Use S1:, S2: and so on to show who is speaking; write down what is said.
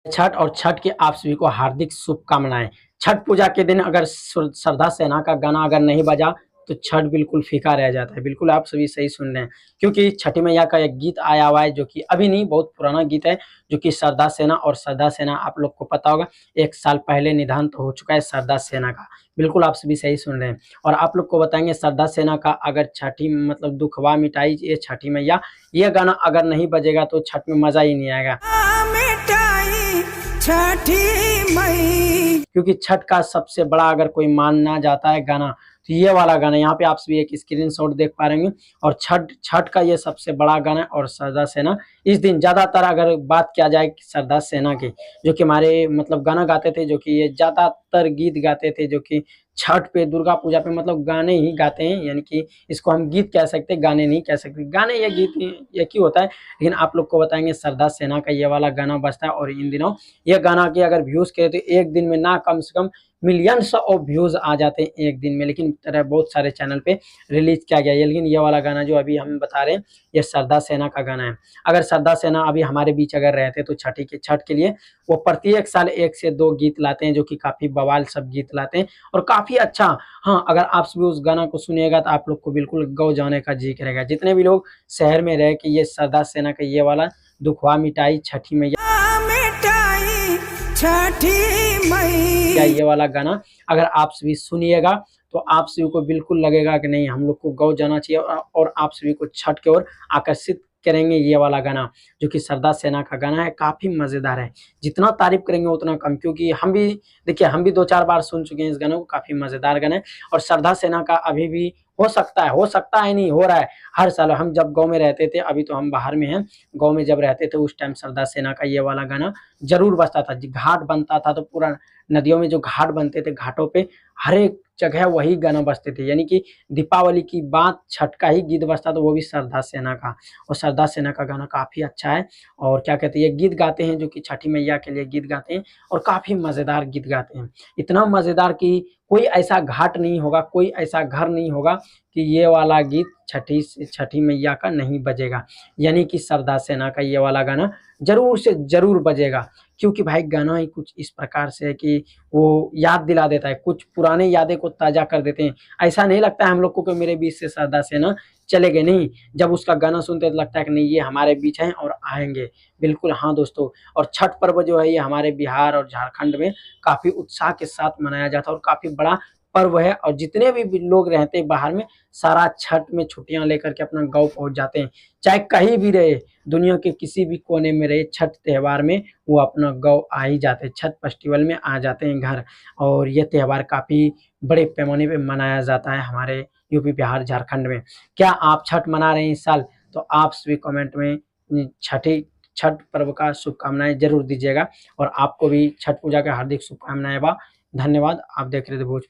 S1: छठ और छठ की आप सभी को हार्दिक शुभकामनाएं। छठ पूजा के दिन अगर श्रद्धा सिन्हा का गाना अगर नहीं बजा तो छठ बिल्कुल फीका रह जाता है। बिल्कुल आप सभी सही सुन रहे हैं, क्योंकि छठी मैया का एक गीत आया हुआ है जो कि अभी नहीं, बहुत पुराना गीत है, जो कि श्रद्धा सिन्हा, और श्रद्धा सिन्हा आप लोग को पता होगा 1 साल पहले निधन तो हो चुका है श्रद्धा सिन्हा का। बिल्कुल आप सभी सही सुन रहे हैं। और आप लोग को बताएंगे श्रद्धा सिन्हा का अगर छठी मतलब दुखवा मिटाई ये छठी मैया, ये गाना अगर नहीं बजेगा तो छठ में मजा ही नहीं आएगा। छठी मई, क्योंकि छठ का सबसे बड़ा अगर कोई माना जाता है गाना तो ये वाला गाना, यहाँ पे आप सभी एक स्क्रीनशॉट देख पा रहे हैं। और छठ का ये सबसे बड़ा गाना है। और श्रद्धा सिन्हा इस दिन ज्यादातर अगर बात किया जाए श्रद्धा सिन्हा की, जो कि हमारे मतलब गाना गाते थे, जो कि ये ज्यादातर गीत गाते थे, जो कि छठ पे दुर्गा पूजा पे मतलब गाने ही गाते हैं, यानी कि इसको हम गीत कह सकते हैं, गाने नहीं कह सकते। गाने या गीत एक ही होता है। लेकिन आप लोग को बताएंगे श्रद्धा सिन्हा का ये वाला गाना बजता है। और इन दिनों ये गाना के अगर व्यूज करें तो एक दिन में ना कम से कम मिलियंस ऑफ व्यूज आ जाते हैं एक दिन में। लेकिन तरह बहुत सारे चैनल पे रिलीज किया गया है। लेकिन ये वाला गाना जो अभी हम बता रहे हैं ये श्रद्धा सिन्हा का गाना है। अगर श्रद्धा सिन्हा अभी हमारे बीच अगर रहते तो छठ के लिए वो प्रत्येक साल 1 से 2 गीत लाते हैं, जो कि काफी बवाल सब गीत लाते हैं और काफी अच्छा। हाँ, अगर आप सभी उस गाना को सुनिएगा तो आप लोग को बिल्कुल गौ जाने का जी करेगा। जितने भी लोग शहर में रहे कि ये श्रद्धा सिन्हा का ये वाला दुखवा मिटाई छठी मैया, छठी मैया, ये वाला गाना अगर आप सभी सुनिएगा तो आप सभी को बिल्कुल लगेगा कि नहीं, हम लोग को गौ जाना चाहिए और आप सभी को छठ की ओर आकर्षित करेंगे। ये वाला गाना जो कि श्रद्धा सिन्हा का गाना है, काफी मजेदार है। जितना तारीफ करेंगे उतना कम, क्योंकि हम भी देखिए, हम भी 2-4 बार सुन चुके हैं इस गाने को। काफी मजेदार गाना है। और श्रद्धा सिन्हा का अभी भी हो सकता है नहीं, हो रहा है हर साल। हम जब गाँव में रहते थे, अभी तो हम बाहर में हैं, गाँव में जब रहते थे उस टाइम श्रद्धा सिन्हा का ये वाला गाना जरूर बजता था। घाट बनता था तो पूरा नदियों में जो घाट बनते थे, घाटों पे हर एक जगह वही गाना बजते थे। यानी कि दीपावली की बात, छठ का ही गीत बजता, तो वो भी श्रद्धा सिन्हा का। और श्रद्धा सिन्हा का गाना काफी अच्छा है। और क्या कहते हैं, ये गीत गाते हैं जो कि छठी मैया के लिए गीत गाते हैं और काफी मजेदार गीत गाते हैं। इतना मजेदार कि कोई ऐसा घाट नहीं होगा, कोई ऐसा घर नहीं होगा कि ये वाला गीत छठी मैया का नहीं बजेगा। यानी कि श्रद्धा सिन्हा का ये वाला गाना जरूर से जरूर बजेगा, क्योंकि भाई गाना ही कुछ इस प्रकार से है कि वो याद दिला देता है, कुछ पुराने यादें को ताजा कर देते हैं। ऐसा नहीं लगता है हम लोग को कि मेरे बीच से श्रद्धा सिन्हा चले गए, नहीं। जब उसका गाना सुनते तो लगता है कि नहीं, ये हमारे बीच हैं और आएंगे। बिल्कुल हाँ दोस्तों। और छठ पर्व जो है ये हमारे बिहार और झारखंड में काफी उत्साह के साथ मनाया जाता है और काफी बड़ा पर्व है। और जितने भी लोग रहते हैं बाहर में, सारा छठ में छुट्टियां लेकर के अपना गाँव पहुंच जाते हैं। चाहे कहीं भी रहे, दुनिया के किसी भी कोने में रहे, छठ त्योहार में वो अपना गाँव आ ही जाते हैं, छठ फेस्टिवल में आ जाते हैं घर। और ये त्योहार काफी बड़े पैमाने पे मनाया जाता है हमारे यूपी, बिहार, झारखंड में। क्या आप छठ मना रहे हैं इस साल? तो आप सभी कमेंट में छठ पर्व का शुभकामनाएं जरूर दीजिएगा। और आपको भी छठ पूजा का हार्दिक शुभकामनाएं बा। धन्यवाद। आप देख रहे थे भोजपुरी।